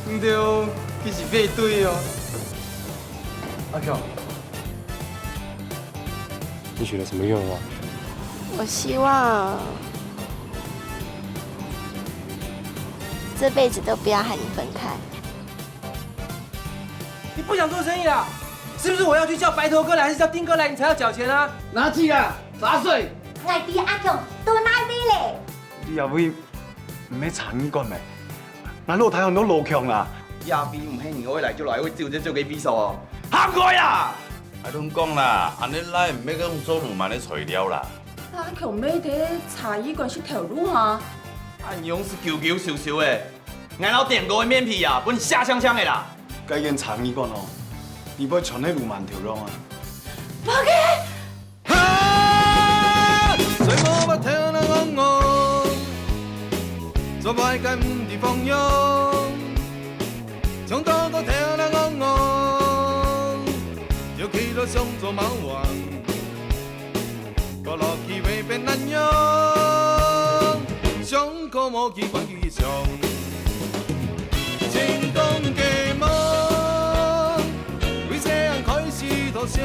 唔对，佢是背对哦。阿强，你许了什么愿望？我希望这辈子都不要和你分开。你不想做生意啦？是不是我要去叫白头哥来，还是叫丁哥来，你才要缴钱啊？拿去啊，杂碎！外地阿强都哪里嘞？你也会唔要参观咩？咱老太阳都老强啦。亚比唔係我來就來，我照做幾比數哦。喊我呀！阿東講啦，安尼來唔要咁做路慢的材料啦。阿強咩啲茶葉關係條路哈？安用是舊舊少少的，俺老點過的面皮啊，本下香香的啦。計件參議官哦，你要傳喺路慢條路啊！爸嘅。水我不聽啦我，做壞計唔地方用，從多個聽啦我，要企到上做貓王，個落去未變難用，上個冇機關機上，成功嘅夢，為這樣開始投降。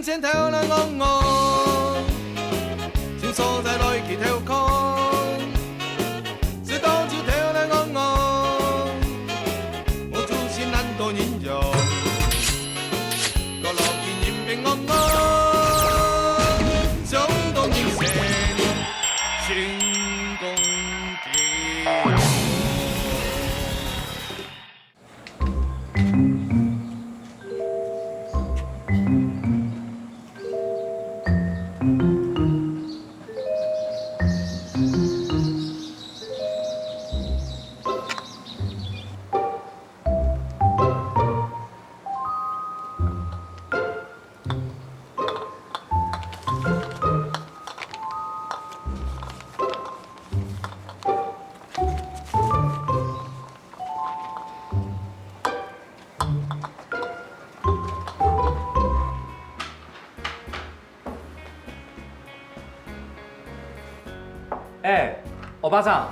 前頭啦我，前所在來其條空，是當朝條啦我出現難多形容，個樂見言並安安，相當應成成功嘅。哎，欧巴桑，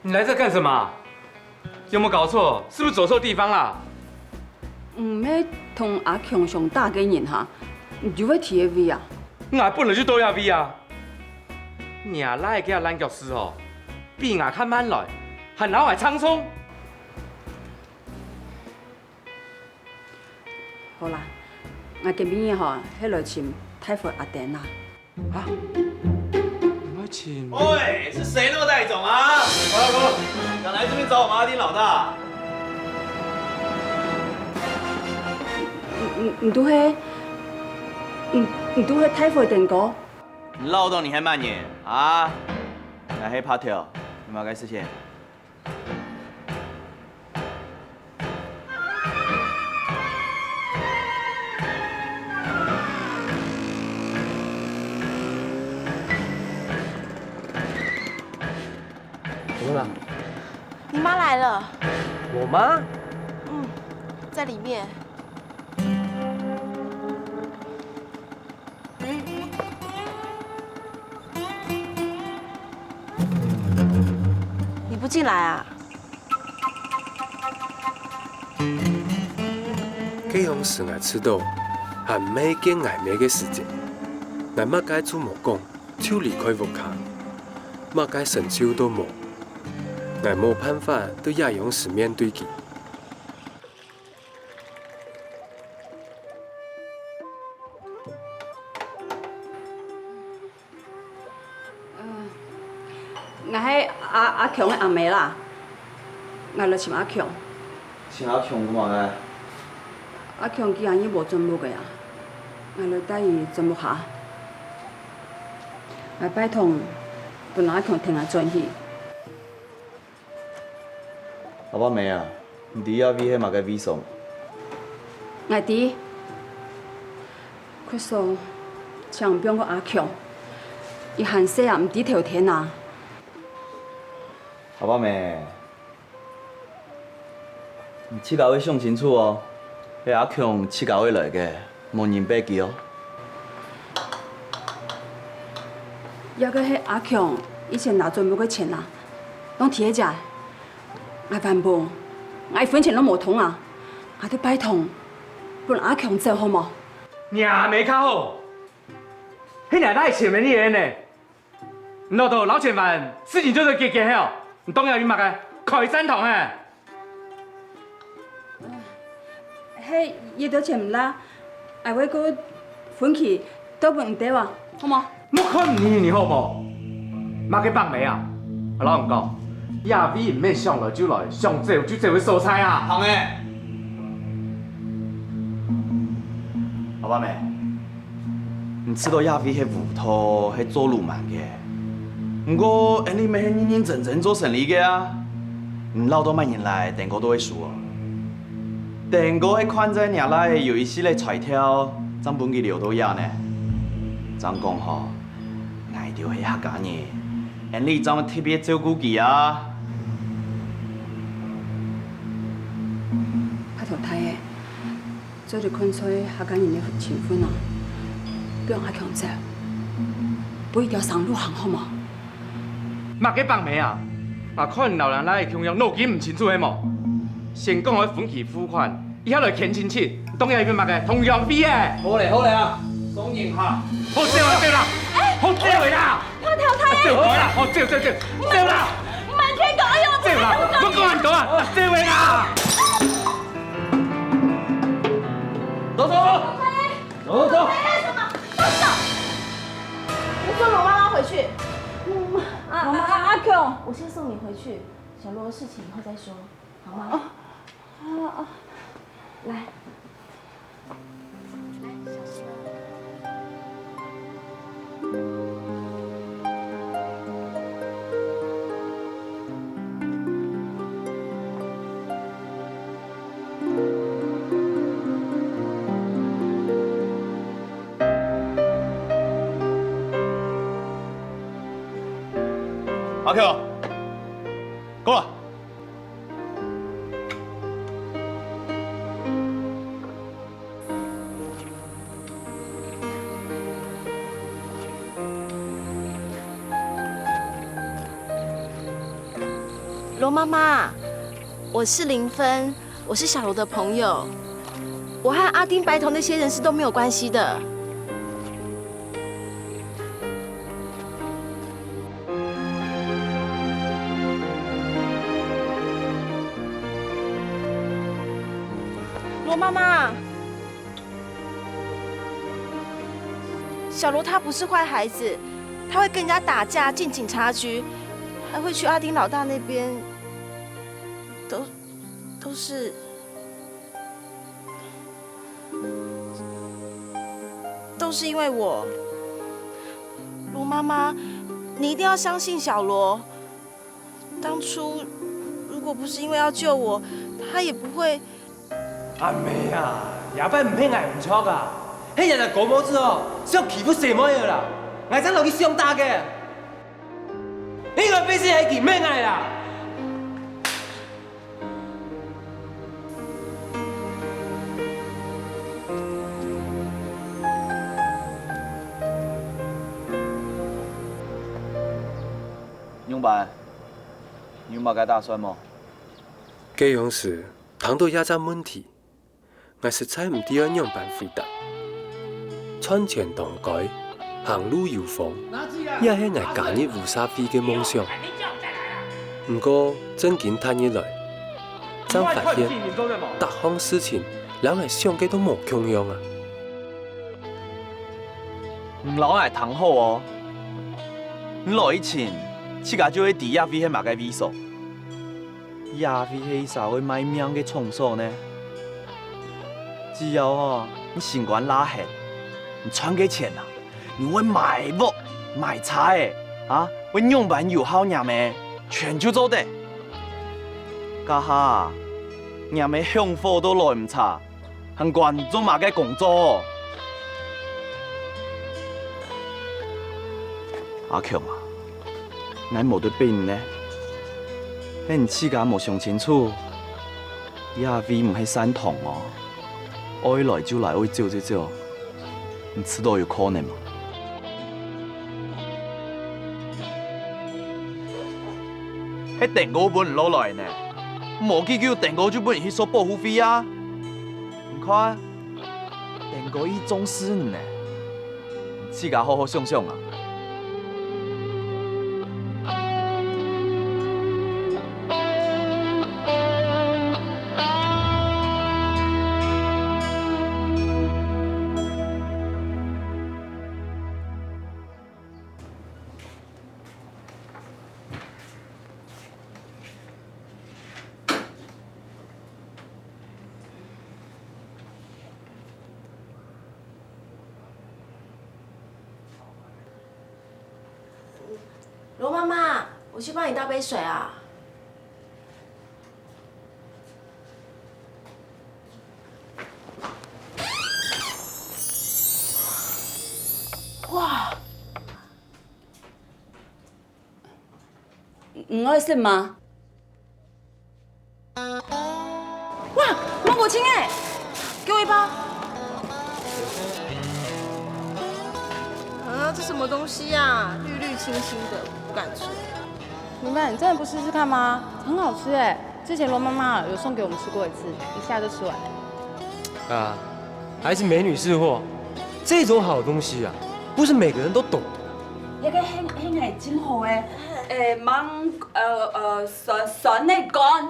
你来这干什么？有没有搞错？是不是走错地方啦？唔要同阿強上大嘅人哈，唔就會提 V 啊？我本來就都要 V 啊！你啊，拉嘅籃腳師哦，比我看慢來，還腦海蒼鬆。好啦，我今晡日吼，迄來尋太傅阿典啦。啊？我請。喂，是誰那麼帶種啊？過來過來，敢來這邊找我們阿丁老大？唔都係，唔都係太傅定哥。繞到你還慢嘢啊？來黑 party 哦，有冇該事情？怎么了？你妈来了，我妈？在里面。你不进来啊？这样是爱迟到，还没见爱妹的时间。俺乜该做无讲，就离开屋企，乜该伸手都冇，俺冇办法都也用是面对佢。我係阿強嘅阿妹啦，我來尋阿強。請阿強幹嘛嘅？阿強佢阿姨無進步嘅呀，我來帶伊進步下。我拜托，不然阿强听下转去。阿爸妹啊，你伫亚威迄嘛个美送，我弟，可说强变个阿强，伊汉细啊，唔知头天啊。阿爸妹，你七家位想清楚哦，迄阿强七家位来个，无人白记哦。要个迄阿强以前拿全部个钱啊，拢摕去食。我办无，我一分钱拢无通啊！我得拜托，不然阿强走好无？娘没较好，迄娘哪会前面你个呢？老豆老千万，事情就是结结好，你当然要嘛个开赞同嘿。迄伊都钱唔拉，下尾个分去都唔得哇，好无？我看你好无？嘛去放梅啊！我老人讲，亚威唔免上来就来，上这就这位蔬菜啊！行诶，阿爸妹，你知道亚威迄屋头迄做路慢个，不过你咪认认真真做生意个啊！你老多万年来，订哥都会输哦。订哥迄款在伢内有一系列彩条，咱本期流都亚呢。咱讲吼，挨着迄客家人，你怎么特别照顾伊啊？拍头太个，做着困催客家人的情分啊，不用阿强走，不一条上路行好无？嘛去放梅啊！嘛看老人来穷样，脑筋唔清楚的无？先讲迄分期付款，以后来欠亲戚，当然要嘛个同样费的。好嘞，好嘞啊，双赢哈！好借啦，借啦，好借回啦！我條睇借回啦，好借借借，借啦！唔係聽講要借啦，我講人講啊，借回啦！走走走，走走。你送罗妈妈回去。阿强，我先送你回去，小罗的事情以后再说，好吗？来，小心哦。阿 Q， 过来。罗妈妈，我是林芬，我是小罗的朋友，我和阿丁、白头那些人是都没有关系的。罗妈妈，小罗他不是坏孩子，他会跟人家打架，进警察局，还会去阿丁老大那边，都是因为我。罗妈妈，你一定要相信小罗。当初如果不是因为要救我，他也不会。阿妹啊，夜班唔骗挨唔错噶，迄日就狗毛子哦，想欺负什么样啦？挨真落去上大嘅，你个必须系件咩挨啦？永白，你有冇该打算冇？这样时，谈到压榨问题，我实在唔知要样办回答。穿墙当改，行路有风，也系我家日乌沙飞嘅梦想。不过真紧摊起来，真发现各项事情，人系想嘅都无穷样啊！唔老爱谈好哦，你落以前，自家就会抵亚飞迄马个美术，亚飞迄啥会卖命嘅创作呢？只要你心肝拉黑，你赚给钱啊，你会买不？买茶的啊，为样板有好娘妹，全就做得。家下娘妹享福都来唔差，还管做嘛个工作？阿强啊，咱无得变呢，咱自家无想清楚，亚飞唔系山童哦，爱来就来，爱走就走，你知道有可能吗？迄订购本攞来呢，无去叫订购就本去收保护费啊！你看，订购伊总是呢，自家好好想想啊！罗妈妈，我去帮你倒杯水啊。哇，唔爱食吗？哇，芒果青哎，给我一包。啊，这什么东西呀？绿绿青青的，不敢吃。你们真的不试试看吗？很好吃哎！之前罗妈妈有送给我们吃过一次，一下就吃完了。啊，还是美女是货，这种好东西啊，不是每个人都懂。一个很系真好诶，芒酸的干，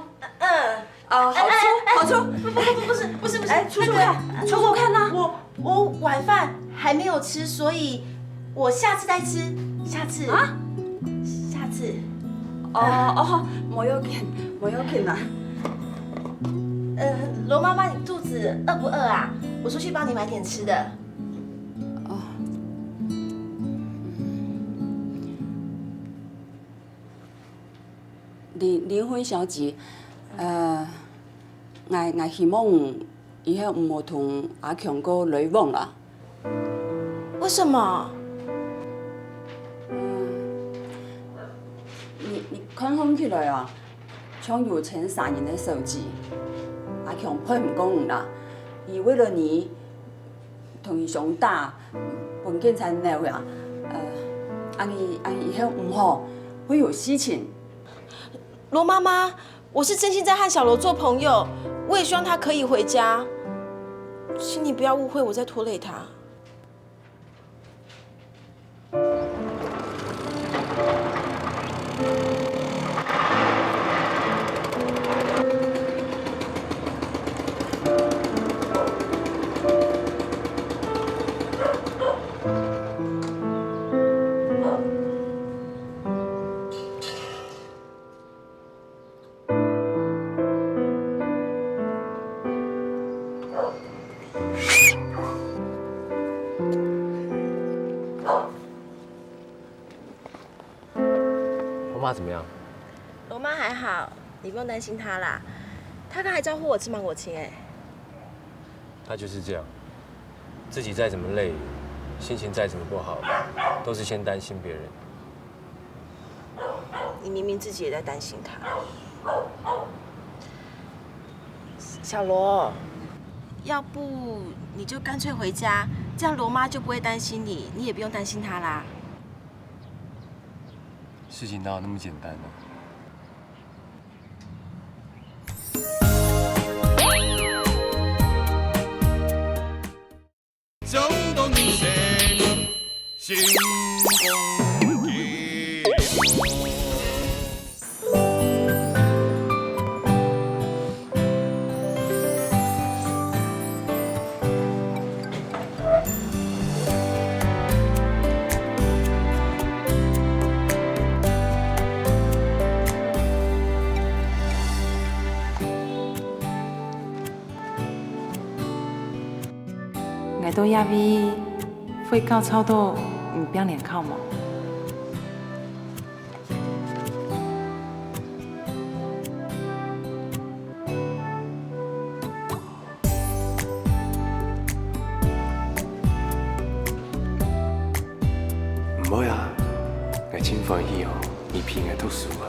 好粗，不是，出看，出看呐！我晚饭还没有吃，所以我下次再吃。下次。冇要紧啦。罗妈妈，你肚子饿不饿啊？我出去帮你买点吃的。林辉小姐，我希望以后唔好同阿强哥来往啦。为什么？你看起来啊，像有钱3人的手机。阿强配唔讲啦，伊为了你同伊相打，本警察闹呀。安尼以后唔好会有事情。罗妈妈，我是真心在和小罗做朋友，我也希望他可以回家，请你不要误会我在拖累他。我妈怎么样？罗妈还好，你不用担心她啦。她刚还招呼我吃芒果青哎。她就是这样，自己再怎么累，心情再怎么不好，都是先担心别人。你明明自己也在担心她。小罗，要不你就干脆回家，这样罗妈就不会担心你，你也不用担心她啦。事情哪有那么简单呢？走到你心中的爱到亚威会到超到唔变脸靠嘛？我真欢喜哦，你平的读书啊。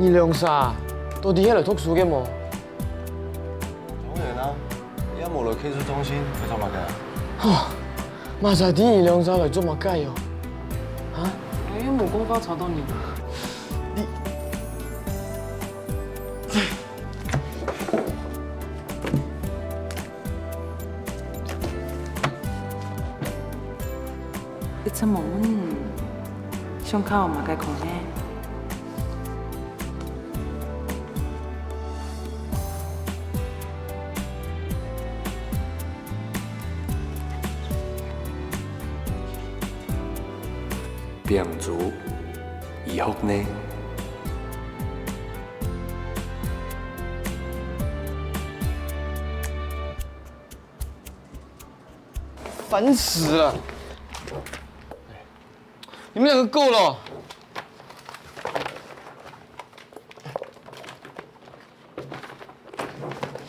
二两沙到底喺度讀書嘅冇？當然啦，而家無來 K 書中心去做乜嘅？嚇，馬晒啲二兩沙嚟做乜雞哦？嚇？我又冇公告吵到你。你出門胸口嘛該空嘅。病族以後呢？煩死了！你們兩個夠了！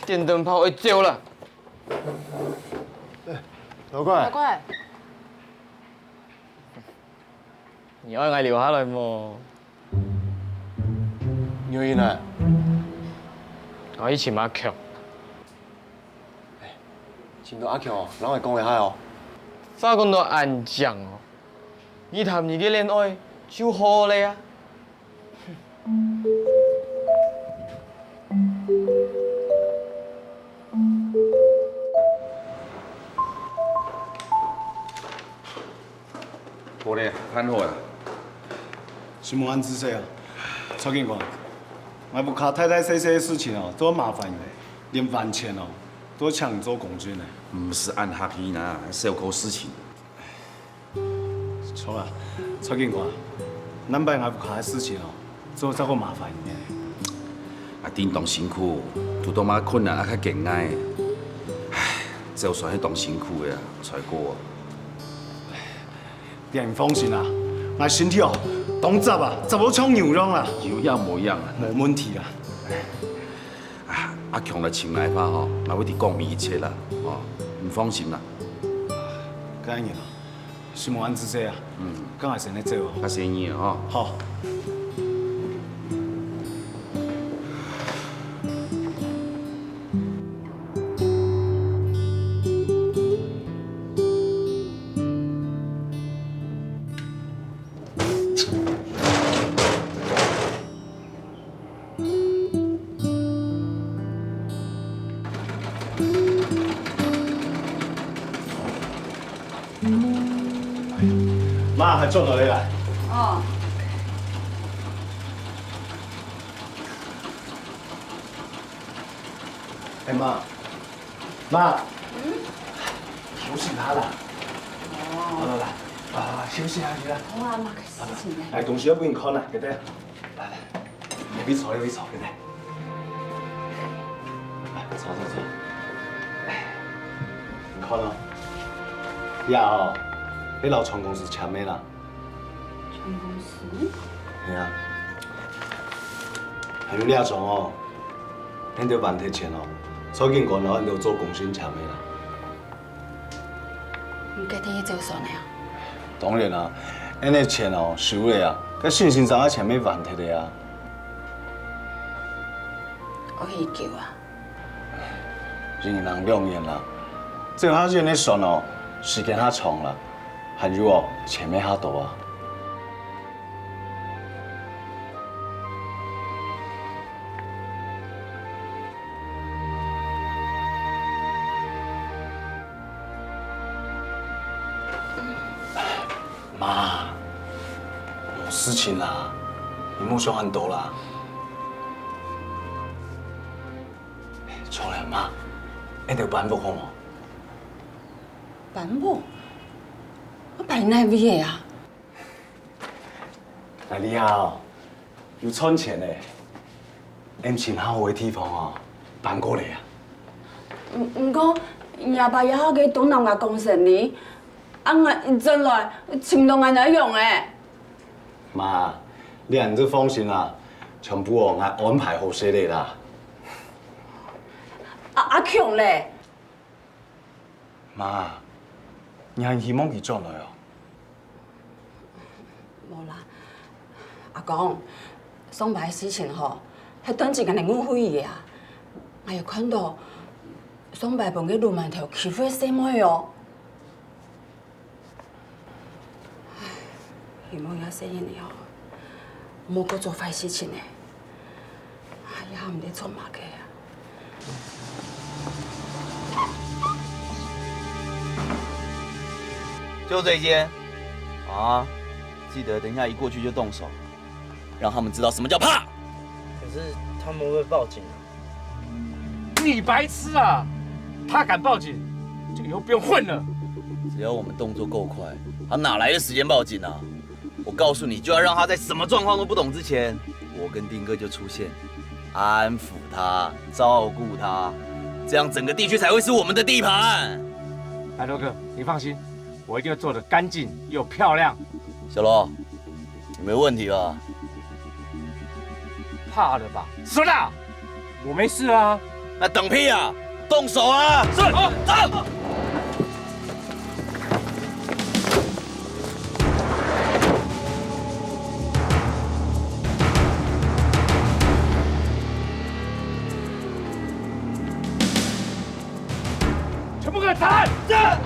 電燈泡會焦了。老乖，老乖，你愛我留下來麼？原因呢？我以前阿強，前度阿強哦，啷會講會下哦？咋講到安講哦？你談你嘅戀愛就好了呀。無咧，看好啊！新聞案之細啊，曹警官，我不卡太太細細的事情哦，多麻煩嘅，連飯錢哦都搶你做公軍呢。唔是按下去啦，小口事情。錯啊，曹警官，咱班我不卡的事情哦，做這個麻煩嘅。啊，電動辛苦，拄到嘛困難啊較勁愛。唉，就算係動辛苦嘅啊，才過。你放心啦，我身體哦，當執啊，執到像牛樣啦。有樣冇樣啊？冇問題啦。啊，阿強來請來吧吼，我會啲講明一切啦，哦，唔放心啦。咁樣啦，新聞案之細啊，剛係先嚟做哦。較生意哦。好。媽係捉到你嚟。哦。哎媽，休息下啦。哦。來，休息下去啦。好啊，媽嘅事情咧。來，東西要俾你看啦，記得。來，你坐，記得。來，坐。你看咯，以後你留廠公司簽咩啦？廠公司？係啊。係你阿種哦，你條問題錢哦，所以講咯，你要做公司簽咩啦？唔記得要做啥呢啊？當然啦，你啲錢哦少嚟啊，佢算先生嘅錢咩問題嚟啊？我可以叫啊。人人兩年啦，正好似你算哦，時間較長啦，還有哦，錢咩較多啊？媽，冇事情啦，你莫想很多啦。錯啦，媽，你條板服好冇？板布？我擺哪位嘅啊？嗱，你啊，要存錢咧，你前後嘅地方啊，搬過嚟啊。唔過，廿八日後嘅東南亞工程呢，我進來簽到眼有用嘅。媽，你人都放心啦，全部我安排好晒你啦。阿强嘞？妈，你还希望佢转来哦？无啦，阿公，送牌的事情吼，迄短时间会误会的啊。我又看到送牌帮个路馒头欺负细妹哦。唉，希望遐细人了，莫搁做坏事情呢。也唔得做马嘅啊。就这一间，啊，记得等一下一过去就动手，让他们知道什么叫怕。可是他们会报警啊！你白痴啊！他敢报警，就以后不用混了。只要我们动作够快，他哪来的时间报警啊？我告诉你，就要让他在什么状况都不懂之前，我跟丁哥就出现，安抚他，照顾他，这样整个地区才会是我们的地盘。白头哥，你放心，我一定会做得干净又漂亮。小罗，你没问题吧？怕了吧？说的，我没事啊。那等屁啊！动手啊！是，走。全部给我站！站！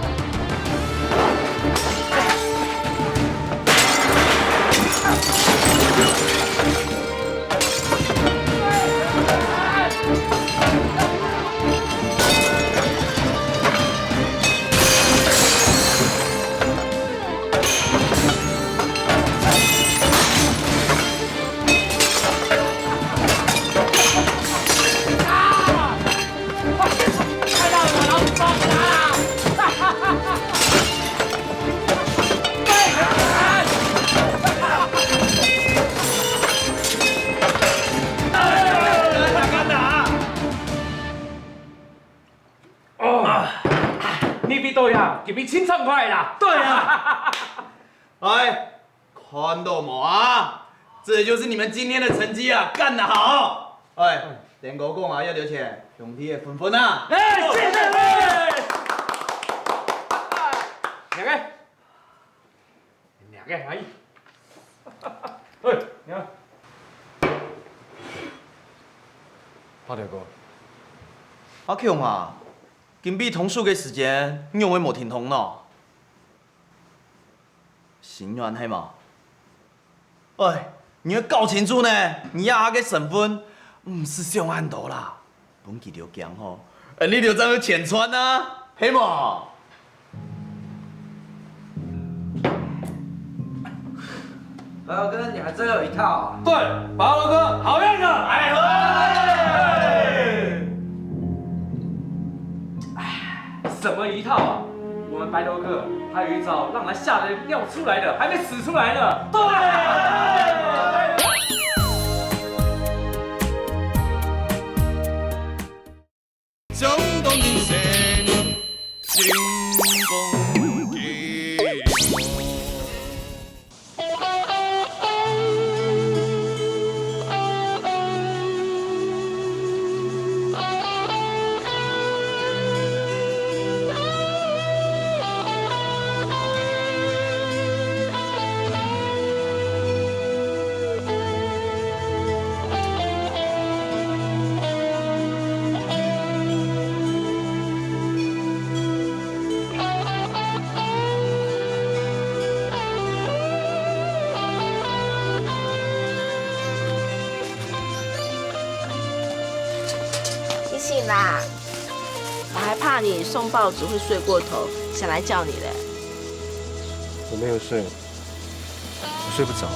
给你清畅快啦！对啊，哎，看到没啊？这就是你们今天的成绩啊，干得好！哎，连狗讲啊，要留钱，兄弟的分分啊！哎，谢谢你！两个阿姨，哎，你看，八条哥，阿强啊，金币同事的时间，你用为没听通喏？行完系嘛？哎，你要搞清楚呢，你亚下嘅身份唔是上岸头啦，本期条强吼，你就怎去浅川啊，系嘛？白头哥，你还真有一套啊！对，白头哥，好样的！哎嘿！什么一套啊？我们白头哥还有一招，让他吓得尿出来的，还没使出来呢。对。江东明星，金风记。你醒啦！我还怕你送报纸会睡过头，想来叫你嘞。我没有睡，我睡不着。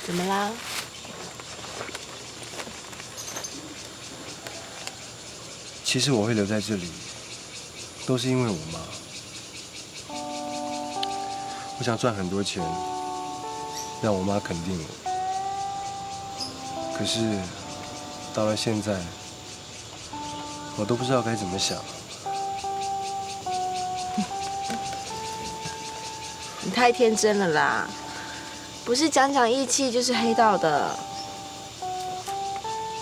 怎么啦？其实我会留在这里，都是因为我妈。我想赚很多钱，让我妈肯定我。可是到了现在，我都不知道该怎么想。太天真了啦，不是讲讲义气就是黑道的。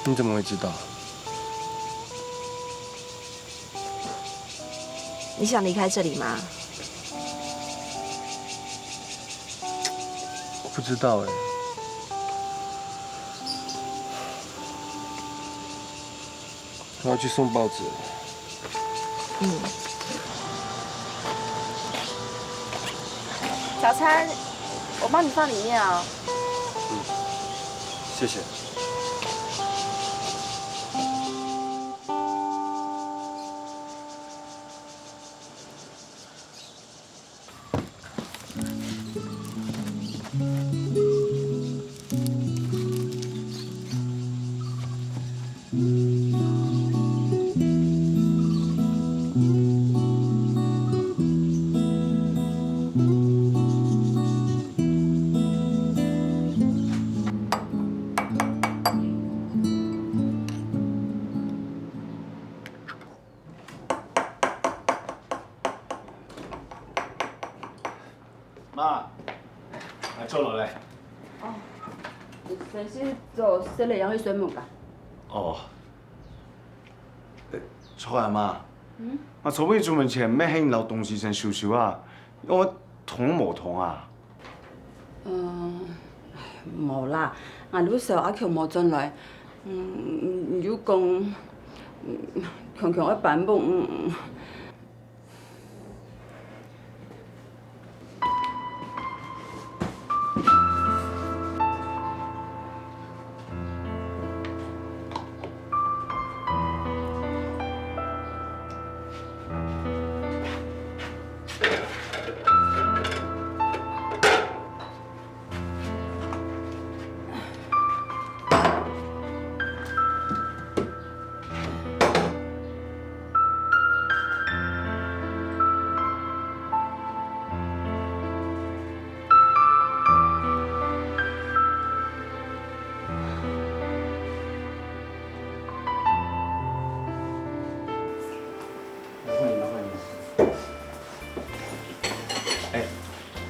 你怎么会知道？你想离开这里吗？不知道哎。我要去送报纸了。早餐我帮你放里面啊。谢谢。妈，来做落嚟。哦，先先做洗嚟养去水门吧。哦。錯啊媽。我準備出門前咩喺樓東西先收收啊，我痛冇痛啊？冇啦，我老時候阿強冇進來，如果強強一版本，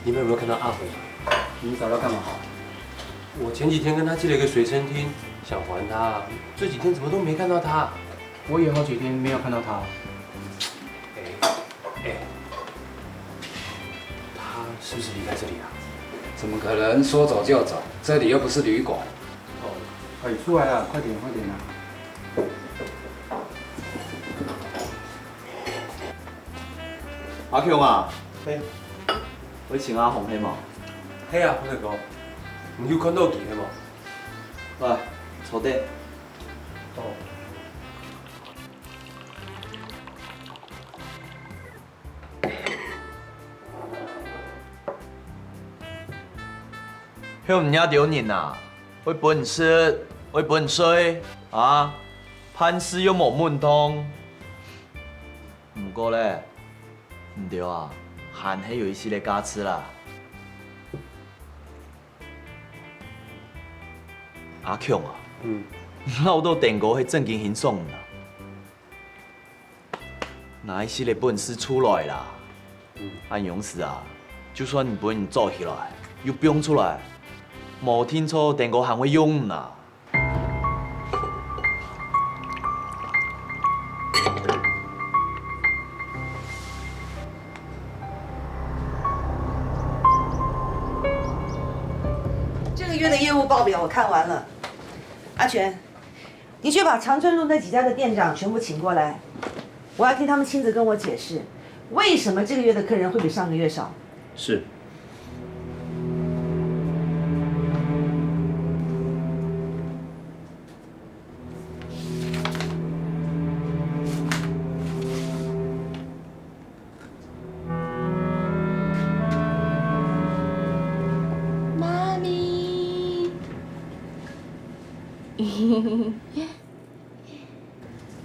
你们有没有看到阿辉？你找他干嘛？我前几天跟他借了一个随身听，想还他，这几天怎么都没看到他？我也好几天没有看到他。他是不是离开这里啊？怎么可能说走就走？这里又不是旅馆。哎，出来了，快点快点啊！阿強啊，我請阿紅希嘛？係啊，我嚟講，唔要看到佢係嘛？來，坐低。哦。向人家丟人啊！為本事，為本水啊！辦事又冇門通。唔過咧，唔對啊，還係有一些嘅價值啦。阿強啊，我都定過去正經輕鬆啦。那一些嘅本事出來啦，按樣時啊，就算本人做起來，又飆出來。冇聽錯，定過還會用呐。这个月的业务报表我看完了，阿全，你去把长春路那几家的店长全部请过来，我要听他们亲自跟我解释，为什么这个月的客人会比上个月少。是。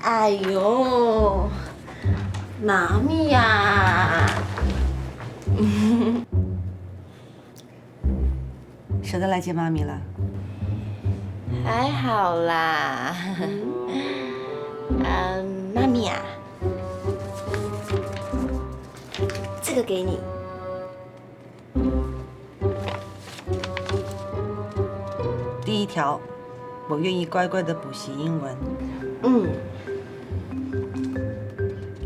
哎呦，妈咪呀！舍得来见妈咪了？还好啦。妈咪呀，这个给你。条，我愿意乖乖的补习英文。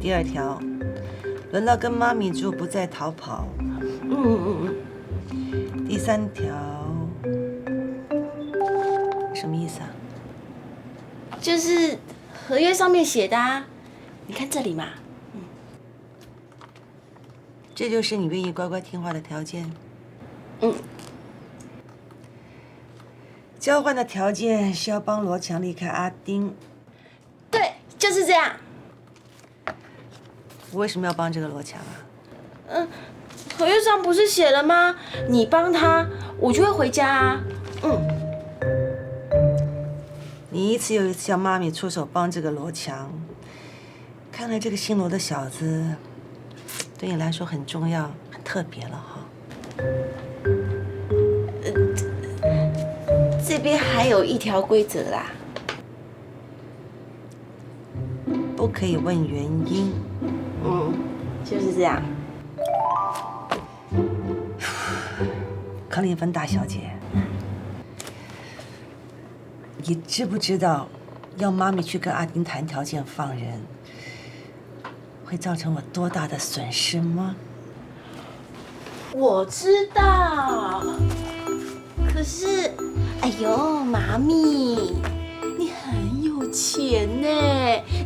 第2条，轮到跟妈咪住，不再逃跑。第3条，什么意思啊？就是合约上面写的啊，你看这里嘛。这就是你愿意乖乖听话的条件。交换的条件是要帮罗强离开阿丁。对，就是这样。我为什么要帮这个罗强啊？合约上不是写了吗？你帮他，我就会回家啊。你一次又一次要妈咪出手帮这个罗强，看来这个姓罗的小子对你来说很重要、很特别了哈。这边还有一条规则啦，不可以问原因。就是这样。康令芬大小姐，你知不知道，要妈咪去跟阿丁谈条件放人，会造成我多大的损失吗？我知道，可是，哎呦，妈咪，你很有钱呢。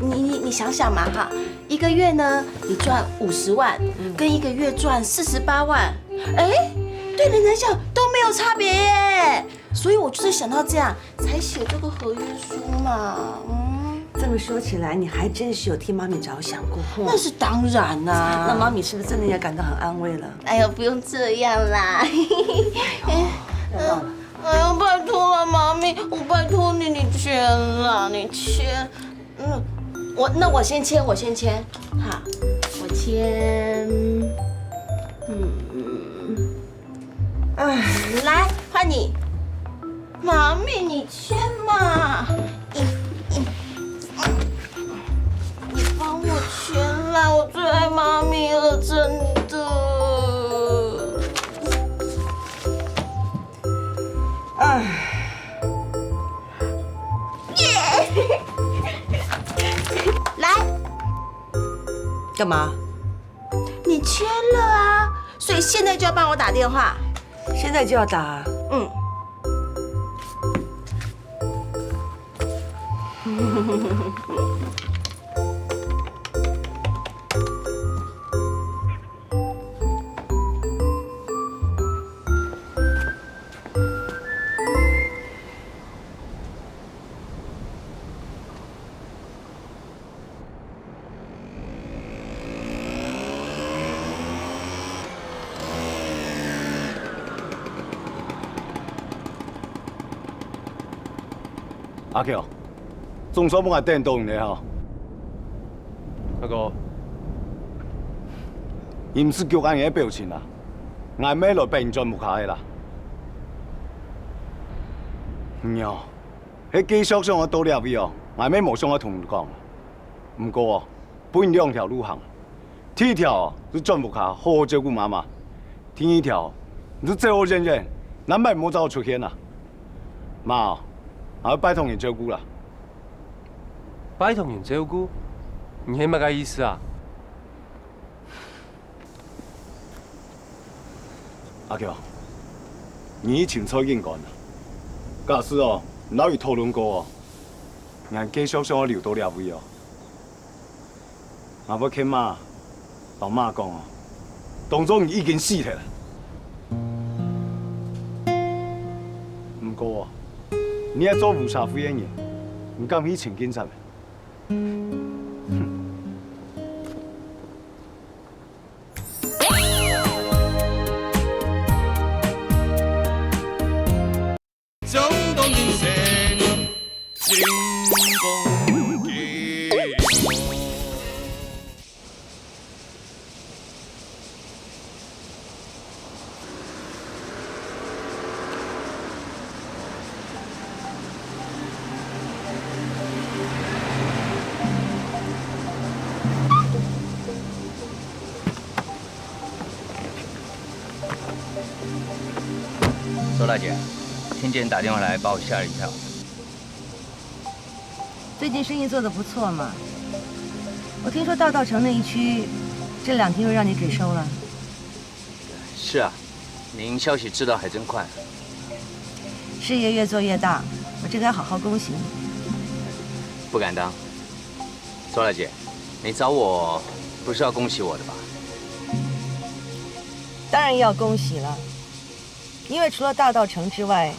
你想想嘛哈，一个月呢，你赚50万，跟一个月赚48万，哎，对人来讲都没有差别耶。所以我就是想到这样，才写这个合约书嘛。这么说起来，你还真是有替妈咪着想过。那是当然啦。那妈咪是不是真的也感到很安慰了？哎呦，不用这样啦。哎呦，拜托了，妈咪，我拜托你，你签了，你签。我先签，好，我签。来换你，妈咪你签嘛，你帮我签啦，我最爱妈咪了，真的。来，干嘛？你签了啊，所以现在就要帮我打电话。现在就要打？阿橋，仲所冇係掟到你嚇？阿哥，伊唔是叫俺嘅表情啦，俺咩來並進木下嘅啦。喲，喺技術上我到了位哦，俺咩冇想我同你講。唔過哦，分2條路行，第一條是進木下好好照顧媽媽，第二條你最好認認，咱咪唔好走出現啦。媽，我拜託你照顧啦。拜託人照顧，你係乜嘅意思啊？阿橋，你以前錯應講啦，假使哦，老與討論過哦，人繼續向我留到了位哦，我要聽媽同媽講哦，當作你已經死咗啦。唔過哦，你係做無社會嘅人，唔敢去請警察。中共人生进攻基周大姐，听见你打电话来，把我吓了一跳。最近生意做得不错嘛。我听说大稻城那一区，这2天又让你给收了。是啊，您消息知道还真快。事业越做越大，我这该好好恭喜你。不敢当。周大姐，你找我不是要恭喜我的吧？当然要恭喜了，因为除了大稻城之外，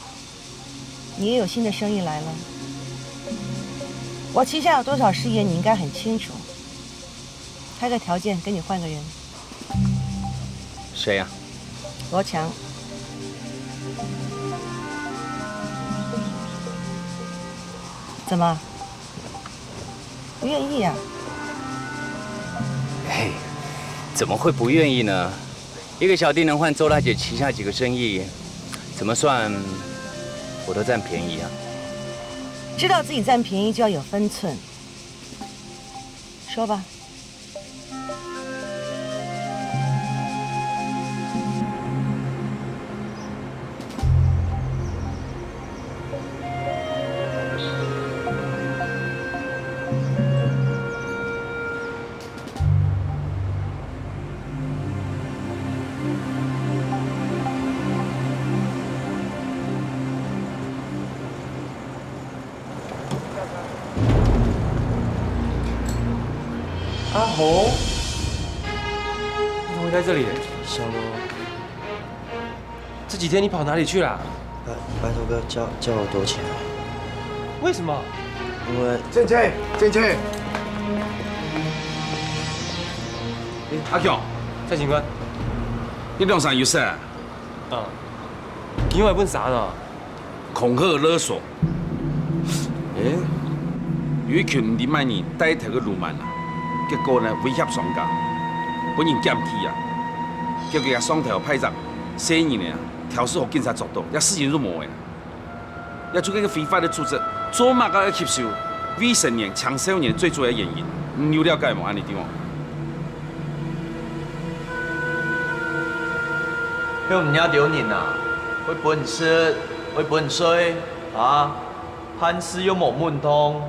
你也有新的生意来了。我旗下有多少事业，你应该很清楚。开个条件，跟你换个人。谁呀？罗强。怎么？不愿意啊？嘿，怎么会不愿意呢？一个小弟能换周大姐旗下几个生意，怎么算我都占便宜啊？知道自己占便宜就要有分寸。说吧。阿红，你怎么会在这里？小罗，这几天你跑哪里去了？拜托哥叫我多钱啊？为什么？因为进去。阿强，蔡警官，你弄啥有事啊？因为问啥呢？恐吓勒索。有一群唔知乜年低头嘅路民啊，结果呢威胁商家，本人检体啊，叫佢阿双头派入4年啊，调试给警察捉到，一4年都冇嘅。要做这个非法的组织，做乜个吸收未成年青少年最主要原因，你有了解冇？安尼点哦？迄唔领着人啊，会本事，会本水啊，办事又冇门通。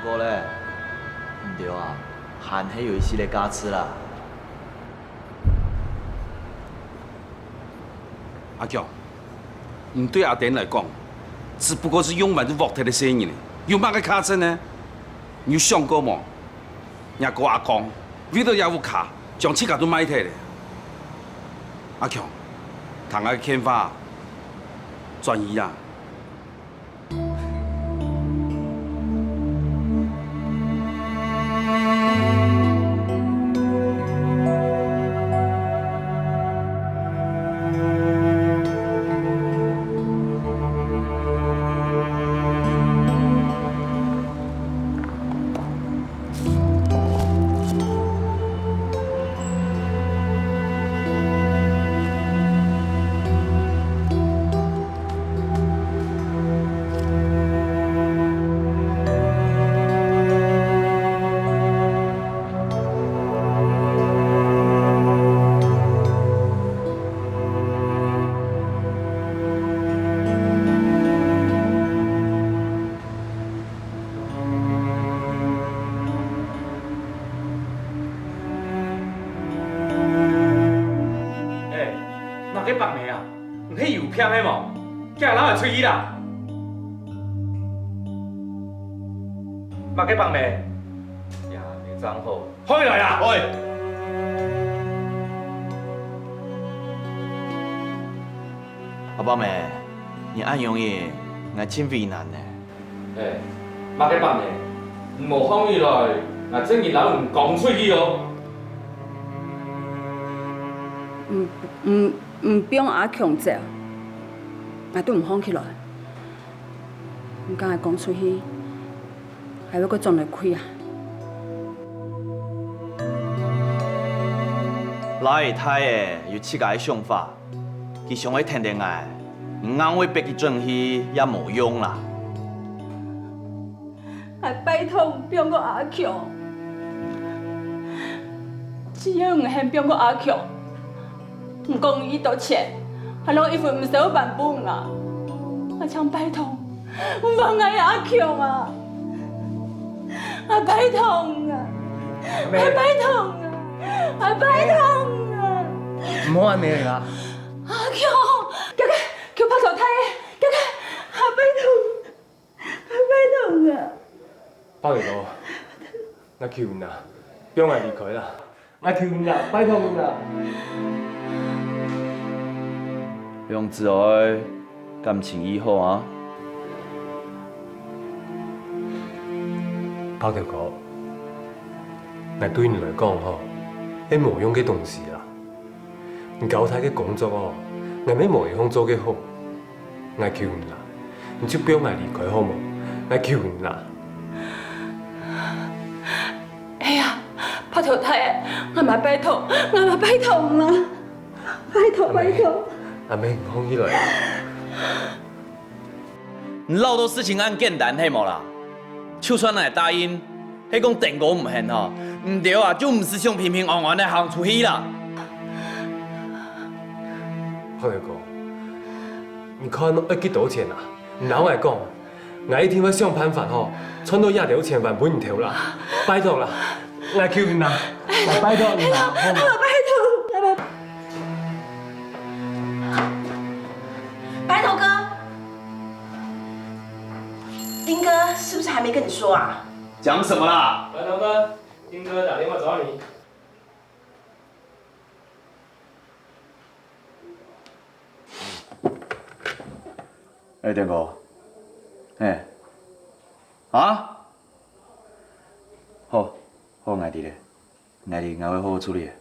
不过咧，唔对啊，还係有一系列加持啦。阿强，你对阿典来讲，只不过是用完就獲體的生意呢，有乜嘅卡真呢？你有想過冇？人個阿公為咗業務卡，將自家都賣退咧。阿強，唐阿嘅看法轉移啊！给放的啊，唔迄油片的冇，叫人会吹伊啦。嘛给放的，呀，你账号开来啦，开。阿爸妹，你按用嘢，我真为难呢。嘛给放的，唔好放伊来，我真日老唔讲出去哦。唔用阿强做，我都唔放起来。唔敢讲出去，还要搁撞来亏啊！老爷太诶有自家的想法，佢想要听听爱，硬为逼佢转去也冇用啦。还拜托唔用个阿强，只要唔肯用个阿强。唔讲伊道歉，还拢因为唔使我办本啊！我请拜托，我放开阿强啊！啊，拜托啊！啊，拜托啊！啊，拜托啊！唔好安尼啦！阿强，叫拍头太的，叫啊，拜托啊！包大哥，我求你啦，不要离开啦！我求你啦，拜托你啦！用自后的感情以后啊，包大哥，那对你来讲吼，迄无用嘅东西啦。你交代嘅工作哦，我要无会方做嘅好，我求你啦，你就不要离开好冇？我求你啦！哎呀，拍头太的，我嘛拜托，我嘛拜托啦，拜托！阿妹，放起来。老多事情按简单嘿无啦，就算来答应，迄讲电果唔现吼，唔对啊，就唔是想平平安安的行出去啦。胖大哥，你看要去多少钱啊？然后我讲，我一定要想办法吼，赚到1条钱万本唔条啦，拜托啦，我求你啦，我拜托你啦，好吗？白头哥，丁哥是不是还没跟你说啊？讲什么啦？白头哥，丁哥打电话找你。哎，电哥，哎，啊，好，我爱弟咧，爱弟我会好好处理的。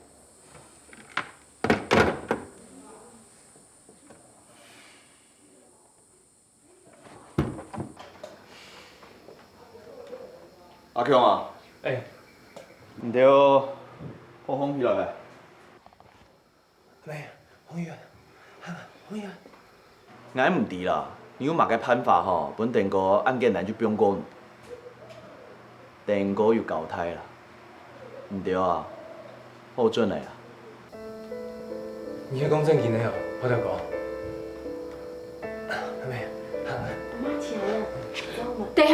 阿强啊，哎，唔对，好风起来呗。妹，红玉，红玉。俺唔知啦，因为嘛个判法吼，本电哥案件难就不用讲，电哥又交代啦，唔对啊，好准来啦。你係講正經的哦，我就講。阿妹，我妈起来了，走嘛。等下，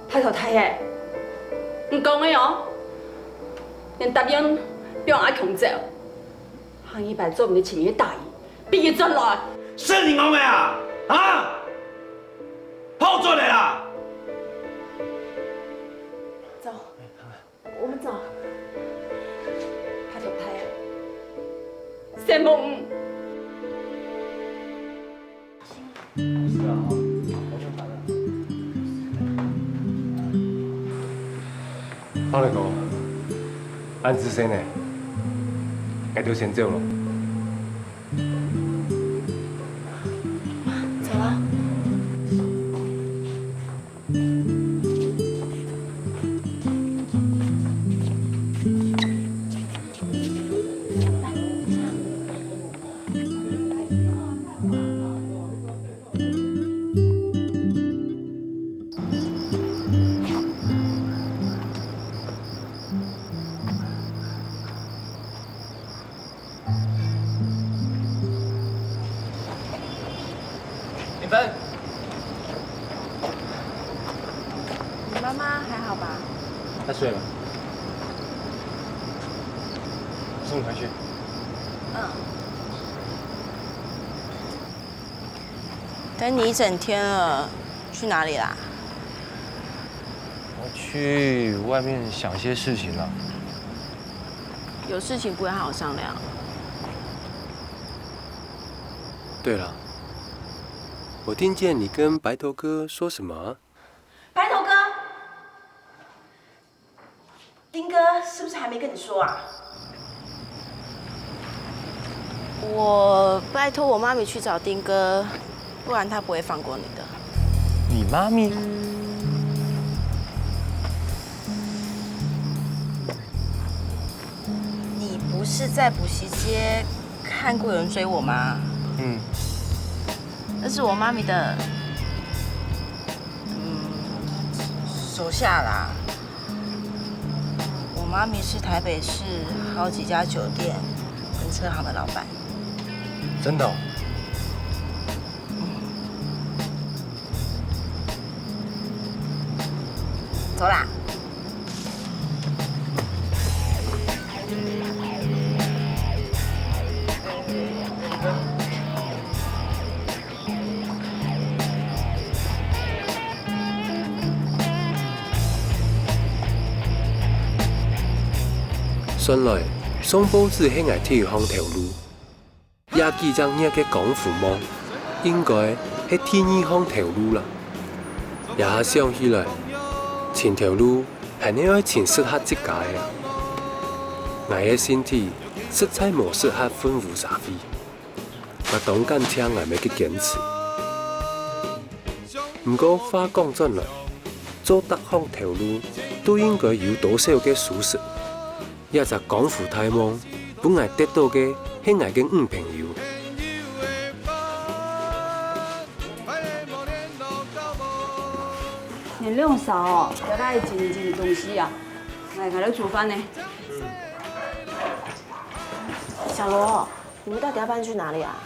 拍头太的，唔讲的哦，连答应不让阿强走，行一摆做唔得前面大意，毕业转来。是你讲的啊？啊？好准来啦！走，我们走。拍头太的，羡慕。我嚟講，安子先呢，我就先走咯。走了。林芬，你妈妈还好吧？她睡了，我送你回去。嗯。等你一整天了，去哪里啦？我去外面想些事情了。有事情不会好好商量。对了，我听见你跟白头哥说什么？白头哥，丁哥是不是还没跟你说啊？我拜托我妈咪去找丁哥，不然他不会放过你的。你妈咪？你不是在补习街看过有人追我吗？嗯。那是我妈咪的，手下啦。我妈咪是台北市好几家酒店跟车行的老板。真的、哦？走啦。原来送报纸迄个体育巷条路，也记着那个广府梦，应该系体育巷条路啦。也想起来，前条路系你爱前适合自家的，我的身体实在无适合分vụ茶啡，我当间听我要去坚持。不过话讲转来，做德巷条路都应该有多少嘅舒适。也就廣府太望，本來得到嘅係我嘅女朋友。你两嫂哦，要来整理东西啊，来给你煮饭呢。小罗，你们到底要搬去哪里啊？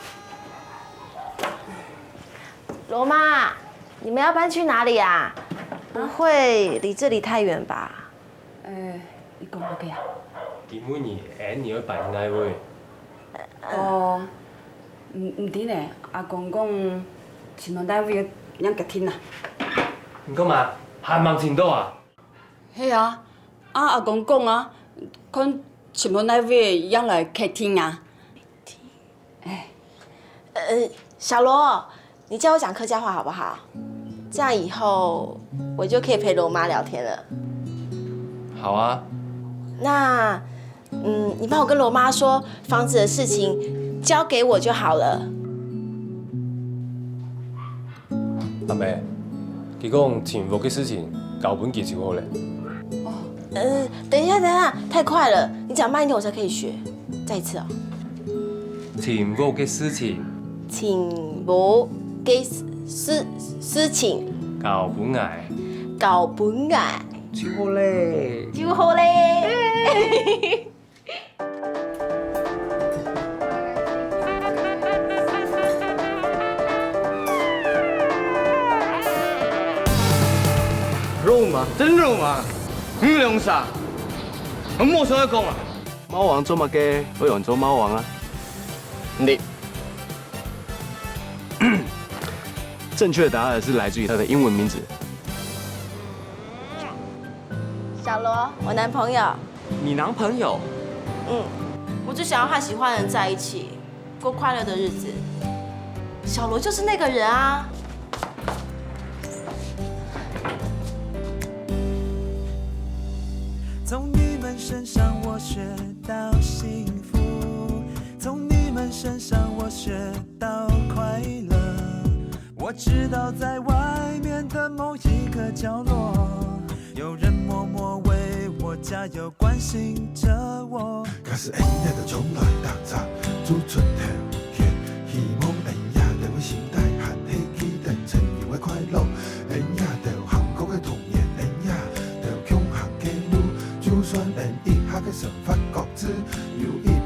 罗妈，你们要搬去哪里啊？不会离这里太远吧？你讲乜嘅啊？因為你眼你要擺那位。哦，唔知呢，阿公講前兩單位養吉天啊。唔講嘛，還忙程度啊？係啊，阿公講啊，看前兩單位養來客廳啊。小罗，你教我讲客家话好不好？这样以后我就可以陪罗妈聊天了。好啊。那，你帮我跟罗妈说，房子的事情交给我就好了。阿妹，佢講前屋嘅事情交本結就好咧。等一下，太快了，你讲慢一点我才可以学。再一次哦。前屋嘅事情。前屋嘅事情。交本捱。交本捱。就好咧。就好咧。肉麻，真肉麻，两啥？我冇想講啊。貓王做乜嘅？我有人做貓王啊。你。正确的答案是来自于他的英文名字。小罗，我男朋友。你男朋友？我就想要和喜欢的人在一起，过快乐的日子。小罗就是那个人啊。从你们身上我学到幸福，从你们身上我学到快乐。我知道在外面的某一个角落，有人默默为我加油，关心着我。假使会影就从来踏查，煮出条血，希望会影就会心态和起期待曾有的快乐，会影就幸福的童年，会影就强悍的路，就算会一下嘅想法各自有一。